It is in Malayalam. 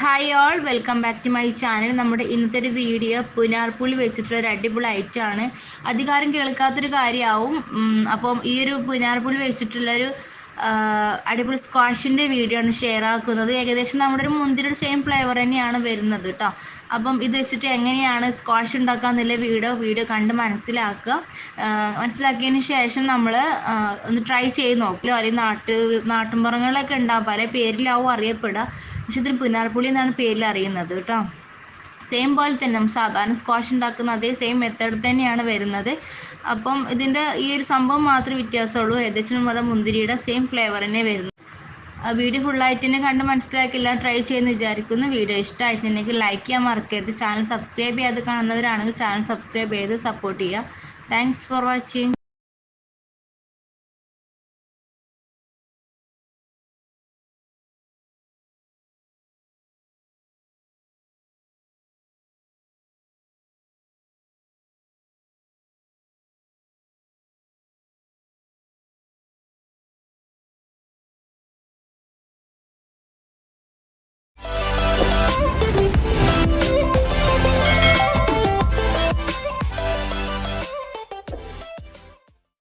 Hi all, welcome back to my channel. നമ്മുടെ ഇന്നത്തെ ഒരു വീഡിയോ പുനാർപ്പുളി വെച്ചിട്ടുള്ള ഒരു അടിപൊളി ഐറ്റമാണ്. അധികാരം കേൾക്കാത്തൊരു കാര്യമാവും. അപ്പം ഈ ഒരു പുനാർപ്പുളി വെച്ചിട്ടുള്ളൊരു അടിപൊളി സ്ക്വാഷിൻ്റെ വീഡിയോ ആണ് ഷെയർ ആക്കുന്നത്. ഏകദേശം നമ്മുടെ ഒരു മുന്തിരിയുടെ സെയിം ഫ്ലേവർ തന്നെയാണ് വരുന്നത് കേട്ടോ. അപ്പം ഇത് വെച്ചിട്ട് എങ്ങനെയാണ് സ്ക്വാഷ് ഉണ്ടാക്കാന്നുള്ള വീഡിയോ കണ്ട് മനസ്സിലാക്കിയതിന് ശേഷം നമ്മൾ ഒന്ന് ട്രൈ ചെയ്ത് നോക്കില്ലോ. അല്ലെങ്കിൽ നാട്ടിൻപുറങ്ങളിലൊക്കെ ഉണ്ടാവും, പല പേരിലാവും അറിയപ്പെടുക. പക്ഷെ ഇതിന് പുനാർപ്പുളി എന്നാണ് പേരിൽ അറിയുന്നത് കേട്ടോ. സെയിം പോലെ തന്നെ നമ്മൾ സാധാരണ സ്ക്വാഷ് ഉണ്ടാക്കുന്ന അതേ സെയിം മെത്തേഡ് തന്നെയാണ് വരുന്നത്. അപ്പം ഇതിൻ്റെ ഈ ഒരു സംഭവം മാത്രമേ വ്യത്യാസമുള്ളൂ. ഏകദേശം നമ്മുടെ മുന്തിരിയുടെ സെയിം ഫ്ലേവർ തന്നെ വരുന്നു. വീഡിയോ ഫുള്ളായിട്ട് തന്നെ കണ്ട് മനസ്സിലാക്കില്ല, ട്രൈ ചെയ്യുമെന്ന് വിചാരിക്കുന്നു. വീഡിയോ ഇഷ്ടമായിട്ടുണ്ടെങ്കിൽ ലൈക്ക് ചെയ്യാൻ മറക്കരുത്. ചാനൽ സബ്സ്ക്രൈബ് ചെയ്യാതെ കാണുന്നവരാണെങ്കിൽ ചാനൽ സബ്സ്ക്രൈബ് ചെയ്ത് സപ്പോർട്ട് ചെയ്യുക. Thanks for watching.